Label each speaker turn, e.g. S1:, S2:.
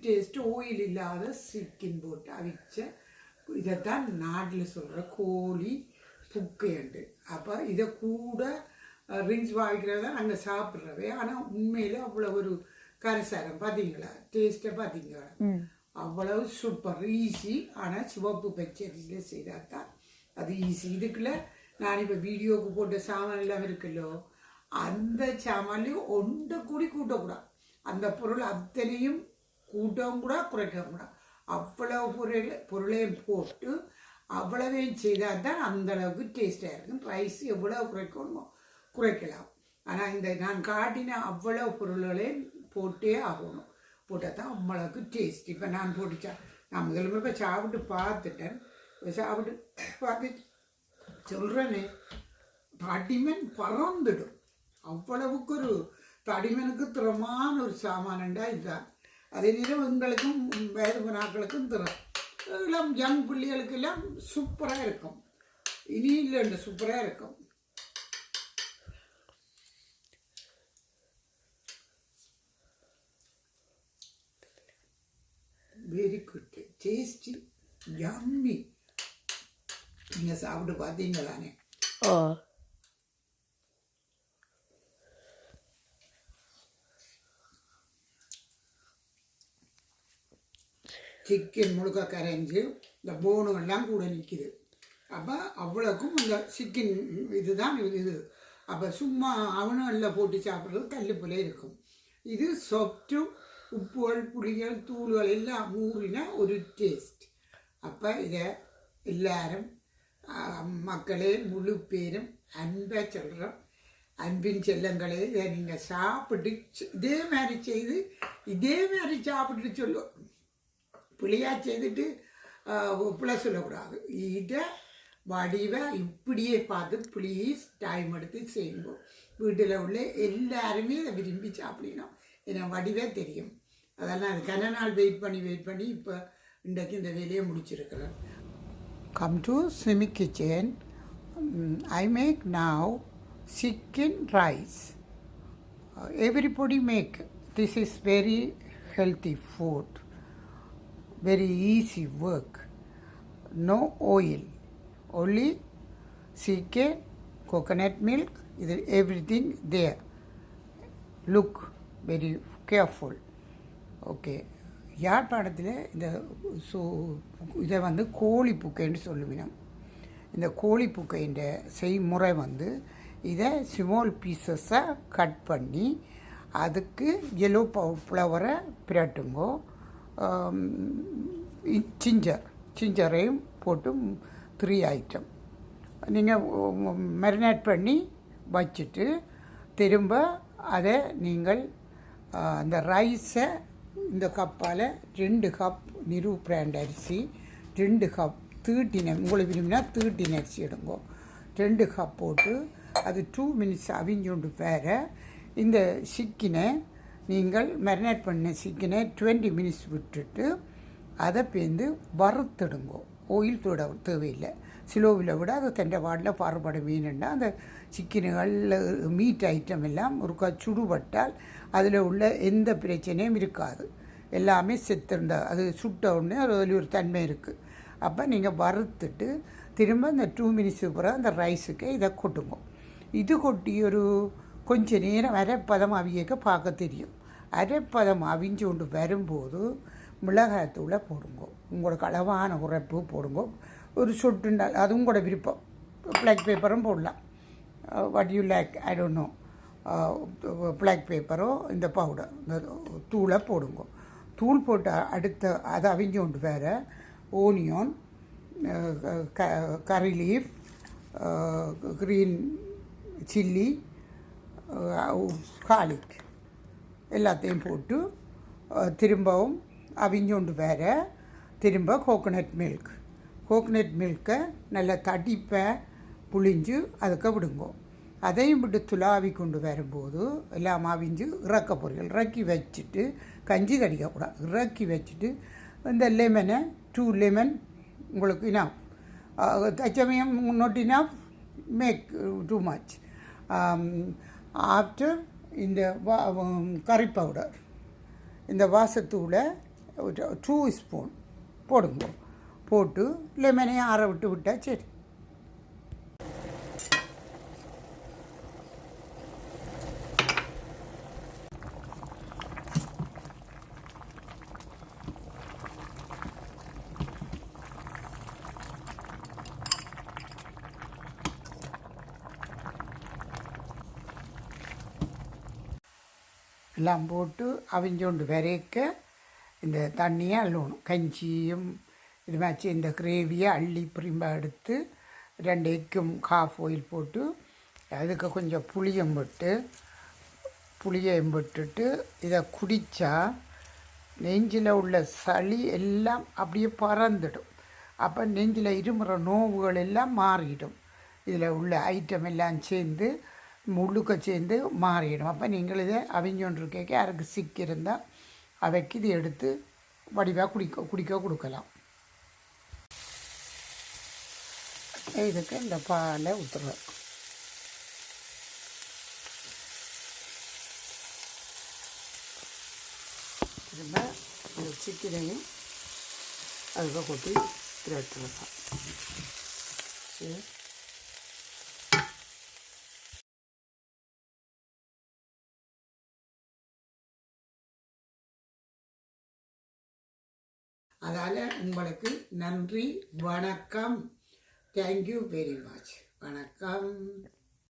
S1: Taste oil இல்லாத chicken போட்டு அவிச்ச இதைத்தான் நாட்டில் சொல்கிற கோழி புக்கையண்டு. அப்போ இதை கூட ரிங்ஸ் வாங்கிக்கிறத நாங்கள் சாப்பிட்றவே. ஆனால் உண்மையில் அவ்வளோ ஒரு கரசாரம் பார்த்தீங்களா, டேஸ்ட்டை பார்த்தீங்களா, அவ்வளவு சூப்பர் ஈஸி. ஆனால் சிவப்பு பச்சரிசியில் செய்தால் தான் அது ஈஸி. இதுக்குள்ள நான் இப்போ வீடியோவுக்கு போட்ட சாமான் எல்லாம் இருக்குல்லோ, அந்த சாமான்லையும் ஒன்றை கூடி கூட்டக்கூடாது. அந்த பொருள் அத்தனையும் கூட்டவும் கூட குறைக்கவும் கூட. அவ்வளவு பொருளையும் போட்டு அவ்வளவையும் செய்தால் தான் அந்த அளவுக்கு டேஸ்டாக இருக்கும். ரைஸ் எவ்வளோ குறைக்கணுமோ குறைக்கலாம். ஆனால் இந்த நான் காட்டின அவ்வளோ பொருள்களையும் போட்டே ஆகணும். போட்டால் தான் அவ்வளவுக்கு டேஸ்ட். இப்போ நான் போட்டுச்சா நான் முதல்ல இப்போ சாப்பிட்டு பார்த்துட்டேன். சாப்பிட்டு பார்த்து சொல்கிறேனே, தடிமன் பறந்துடும். அவ்வளவுக்கு ஒரு தடிமனுக்கு திறமான ஒரு சாமானண்டா இதுதான். அதே நேரம் எங்களுக்கும் வயது நாட்களுக்கும் திறம். எல்லாம் யங் பிள்ளைகளுக்கெல்லாம் சூப்பராக இருக்கும். இனி இல்லைண்டு சூப்பராக இருக்கும். Very good, tasty, yummy. நீங்கள் சாப்பிட்டு பார்த்தீங்களானே? சிக்கன் முழுக்க கரைஞ்சி இந்த போனுகள்லாம் கூட நிற்கிது. அப்போ அவ்வளோக்கும் இந்த சிக்கன் இதுதான் இது. அப்போ சும்மா அவனும் எல்லாம் போட்டு சாப்பிட்றது கல் போல இருக்கும். இது சாஃப்ட்டும் உப்புகள் புளிகள் தூள்கள் எல்லாம் ஊறின ஒரு டேஸ்ட். அப்போ இதை எல்லாரும் மக்களே முழு பேரும் அன்பாக சொல்கிறோம். அன்பின் செல்லங்களே, இதை நீங்கள் சாப்பிட்டு இதே மாதிரி செய்து இதே மாதிரி சாப்பிட்டுட்டு சொல்லுவோம். புளியாக செய்துட்டு புளை சொல்லக்கூடாது. இதை வடிவாக இப்படியே பார்த்து ப்ளீஸ் டைம் எடுத்து செய்யுங்க. வீட்டில் உள்ள எல்லாருமே இதை விரும்பி சாப்பிடணும். ஏன்னா வடிவே தெரியும். அதெல்லாம் அது கன நாள் வெயிட் பண்ணி இப்போ இன்றைக்கு இந்த வேலையை முடிச்சிருக்கிறேன். Come to Simi kitchen. I make now chicken rice. Everybody make. This is very healthy food. Very easy work. No oil. Only chicken, coconut milk, everything there. Look very careful. Okay. யாழ்ப்பாணத்தில் இந்த இதை வந்து கோழி புக்கைன்னு சொல்லுவினோம். இந்த கோழி புக்கைன்ற செய்முறை வந்து இதை ஸ்மால் பீசஸாக கட் பண்ணி அதுக்கு எல்லோ ஃப்ளவரை பிரட்டுங்கோ. சிஞ்சரையும் போட்டு 3 ஐட்டம் நீங்கள் மேரினேட் பண்ணி வச்சுட்டு திரும்ப அதை நீங்கள் அந்த ரைஸை இந்த கப்பால் 2 கப் நிறு பிராண்ட் அரிசி, 2 கப் தீட்டின உங்களுக்கு விரும்பினா தீட்டின அரிசி எடுங்கோ. 2 கப் போட்டு அது 2 மினிட்ஸ் அவிஞ்சோண்டு வேறு இந்த சிக்கனை நீங்கள் மேரினேட் பண்ண சிக்கனை 20 மினிட்ஸ் விட்டுட்டு அதை பேர்ந்து வறுத்துடுங்கோ. ஆயில் தோட தேவையில்லை. ஸ்லோவில் விட அது தெண்டை வாடில் பாறுபட மீனுன்னா அந்த சிக்கனுகள் மீட் ஐட்டம் எல்லாம் ஒருக்கா சுடுபட்டால் அதில் உள்ள எந்த பிரச்சனையும் இருக்காது. எல்லாமே செத்துருந்தா அது சுட்ட உடனே அதில் ஒரு தன்மை இருக்குது. அப்போ நீங்கள் வறுத்துட்டு திரும்ப இந்த 2 மினிட்ஸுக்கு பிறகு அந்த ரைஸுக்கு இதை கொட்டுங்க. இது கொட்டி ஒரு கொஞ்ச நேரம் அரைப்பதம் அவியக்க பார்க்க தெரியும். அரைப்பதம் அவிஞ்சு கொண்டு வரும்போது மிளகாய்த்தூளை போடுங்க. உங்களுக்கு அளவான உரைப்பு போடுங்க. ஒரு சொட்டுண்டால் அது உங்களோட விருப்பம். பிளாக் பேப்பரும் போடலாம். What you like, I don't know. Black பேப்பரோ இந்த பவுடர் இந்த தூளை போடுங்க. தூள் போட்டு அடுத்த அதை அவிஞ்சு கொண்டு வேறு ஓனியன், கறி லீஃப், க்ரீன் சில்லி, கார்லிக் எல்லாத்தையும் போட்டு திரும்பவும் அவிஞ்சோண்டு வேறு திரும்ப கோகோனட் மில்க்கை நல்லா தடிப்பை புளிஞ்சு அதுக்கு விடுங்கோ. அதையும் விட்டு துளாவி கொண்டு வரும்போது எல்லாம் அவிஞ்சு இறக்க பொரியல் இறக்கி வச்சுட்டு கஞ்சி தடிக்கக்கூடாது. இறக்கி வச்சுட்டு இந்த லெமனை 2 லெமன் உங்களுக்கு இனாஃப். தச்சமயம் not enough, make too much. After இந்த கறி பவுடர், இந்த வாசத்தூளை ஒரு 2 ஸ்பூன் போடுங்க. போட்டு லெமனை ஆற விட்டு விட்டால் சரி. எல்லாம் போட்டு அவிஞ்சோண்டு வரைக்க இந்த தண்ணியை அள்ளணும். கஞ்சியும் இது மாதிரி இந்த கிரேவியை அள்ளி பிரிம்பா எடுத்து 2 எக்கும் காஃப் ஆயில் போட்டு அதுக்கு கொஞ்சம் புளியும் விட்டுட்டு இதை குடித்தா நெஞ்சில் உள்ள சளி எல்லாம் அப்படியே பறந்துடும். அப்போ நெஞ்சில் இருமுற நோவுகள் எல்லாம் மாறிடும். இதில் உள்ள ஐட்டம் எல்லாம் சேர்ந்து முழுக்க சேர்ந்து மாறிடும். அப்போ நீங்கள் இதை அவிஞ்சொன்றிருக்க யாருக்கு சிக் இருந்தால் அவைக்கு இது எடுத்து வடிவாக குடிக்க கொடுக்கலாம். இதுக்கு இந்த பாலை ஊற்றுறோம். திரும்ப இந்த சிக்கனையும் அதுக்கு கொட்டி திரட்டுறோம். சரி, அதால் உங்களுக்கு நன்றி, வணக்கம். Thank you very much. வணக்கம்.